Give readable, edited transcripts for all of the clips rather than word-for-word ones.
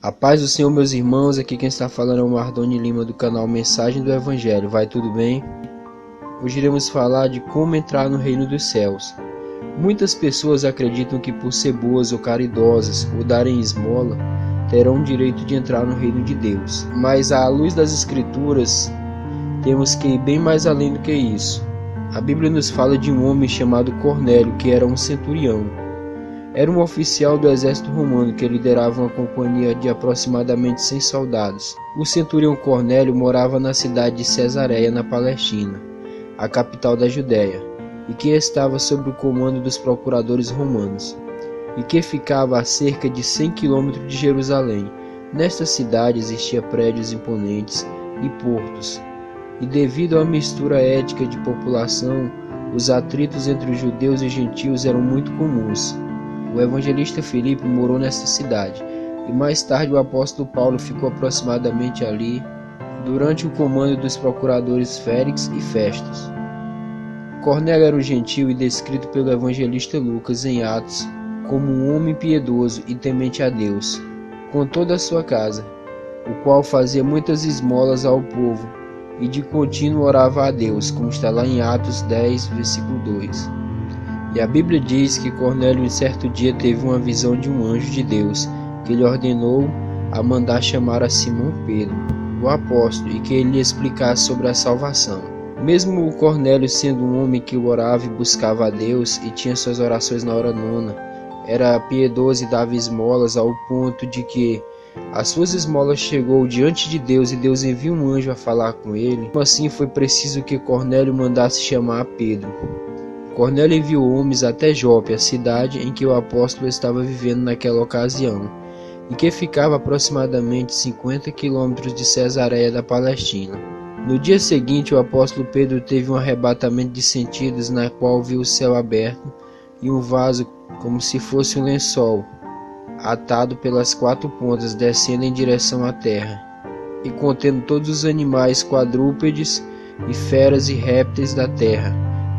A paz do Senhor, meus irmãos. Aqui quem está falando é o Mardoni Lima do canal Mensagem do Evangelho. Vai tudo bem? Hoje iremos falar de como entrar no reino dos céus. Muitas pessoas acreditam que por ser boas ou caridosas ou darem esmola, terão o direito de entrar no reino de Deus. Mas à luz das Escrituras, temos que ir bem mais além do que isso. A Bíblia nos fala de um homem chamado Cornélio, que era um centurião. Era um oficial do exército romano que liderava uma companhia de aproximadamente 100 soldados. O centurião Cornélio morava na cidade de Cesareia, na Palestina, a capital da Judéia, e que estava sob o comando dos procuradores romanos, e que ficava a cerca de 100 quilômetros de Jerusalém. Nesta cidade existiam prédios imponentes e portos, e devido à mistura étnica de população, os atritos entre os judeus e gentios eram muito comuns. O evangelista Filipe morou nesta cidade, e mais tarde o apóstolo Paulo ficou aproximadamente ali, durante o comando dos procuradores Félix e Festus. Cornélio era um gentio e descrito pelo evangelista Lucas em Atos como um homem piedoso e temente a Deus, com toda a sua casa, o qual fazia muitas esmolas ao povo, e de contínuo orava a Deus, como está lá em Atos 10, versículo 2. E a Bíblia diz que Cornélio, em certo dia, teve uma visão de um anjo de Deus, que lhe ordenou a mandar chamar a Simão Pedro, o apóstolo, e que ele lhe explicasse sobre a salvação. Mesmo o Cornélio sendo um homem que orava e buscava a Deus, e tinha suas orações na hora nona, era piedoso e dava esmolas ao ponto de que as suas esmolas chegou diante de Deus e Deus enviou um anjo a falar com ele. Assim foi preciso que Cornélio mandasse chamar a Pedro. Cornélio enviou homens até Jope, a cidade em que o apóstolo estava vivendo naquela ocasião, e que ficava aproximadamente 50 quilômetros de Cesareia da Palestina. No dia seguinte, o apóstolo Pedro teve um arrebatamento de sentidos, na qual viu o céu aberto e um vaso como se fosse um lençol, atado pelas 4 pontas, descendo em direção à terra, e contendo todos os animais quadrúpedes e feras e répteis da terra,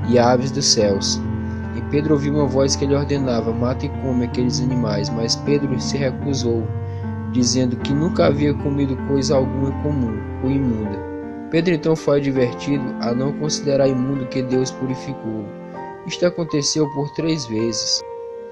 e aves dos céus. E Pedro ouviu uma voz que lhe ordenava: mata e come aqueles animais. Mas Pedro se recusou, dizendo que nunca havia comido coisa alguma comum ou imunda. Pedro então foi advertido a não considerar imundo que Deus purificou. Isto aconteceu por 3 vezes,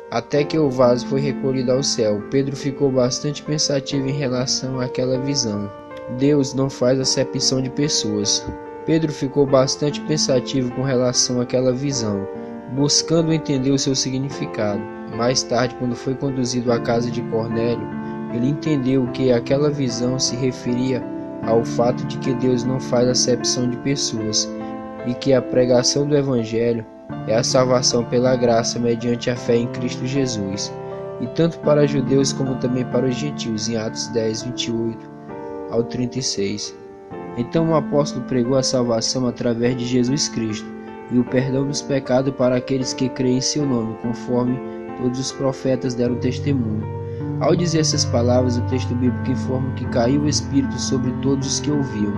até que o vaso foi recolhido ao céu. Pedro ficou bastante pensativo em relação àquela visão. Deus não faz acepção de pessoas. Pedro ficou bastante pensativo com relação àquela visão, buscando entender o seu significado. Mais tarde, quando foi conduzido à casa de Cornélio, ele entendeu que aquela visão se referia ao fato de que Deus não faz acepção de pessoas e que a pregação do Evangelho é a salvação pela graça mediante a fé em Cristo Jesus, e tanto para judeus como também para os gentios, em Atos 10, 28 ao 36. Então o apóstolo pregou a salvação através de Jesus Cristo e o perdão dos pecados para aqueles que creem em seu nome, conforme todos os profetas deram testemunho. Ao dizer essas palavras, o texto bíblico informa que caiu o Espírito sobre todos os que ouviam.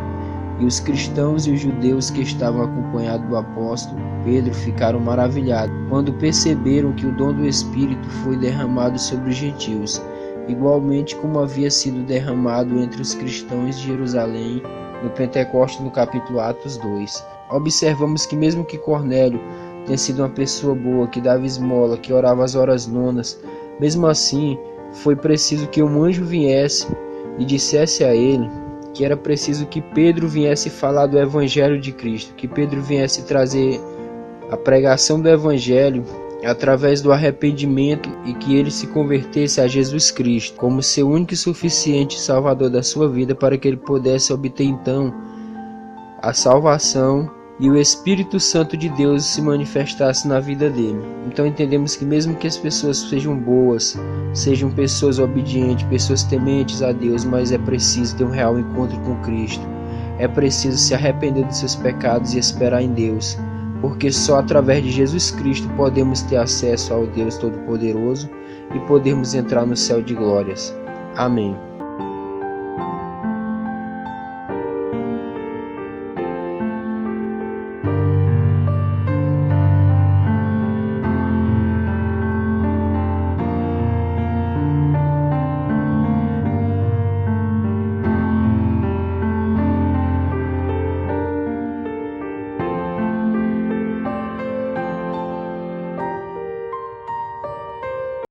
E os cristãos e os judeus que estavam acompanhados do apóstolo Pedro ficaram maravilhados quando perceberam que o dom do Espírito foi derramado sobre os gentios, igualmente como havia sido derramado entre os cristãos de Jerusalém no Pentecoste, no capítulo Atos 2. Observamos que mesmo que Cornélio tenha sido uma pessoa boa, que dava esmola, que orava as horas nonas, mesmo assim foi preciso que um anjo viesse e dissesse a ele que era preciso que Pedro viesse falar do Evangelho de Cristo, que Pedro viesse trazer a pregação do Evangelho através do arrependimento e que ele se convertesse a Jesus Cristo como seu único e suficiente Salvador da sua vida, para que ele pudesse obter então a salvação e o Espírito Santo de Deus se manifestasse na vida dele. Então entendemos que mesmo que as pessoas sejam boas, sejam pessoas obedientes, pessoas tementes a Deus, mas é preciso ter um real encontro com Cristo. É preciso se arrepender dos seus pecados e esperar em Deus, porque só através de Jesus Cristo podemos ter acesso ao Deus Todo-Poderoso e podemos entrar no céu de glórias. Amém.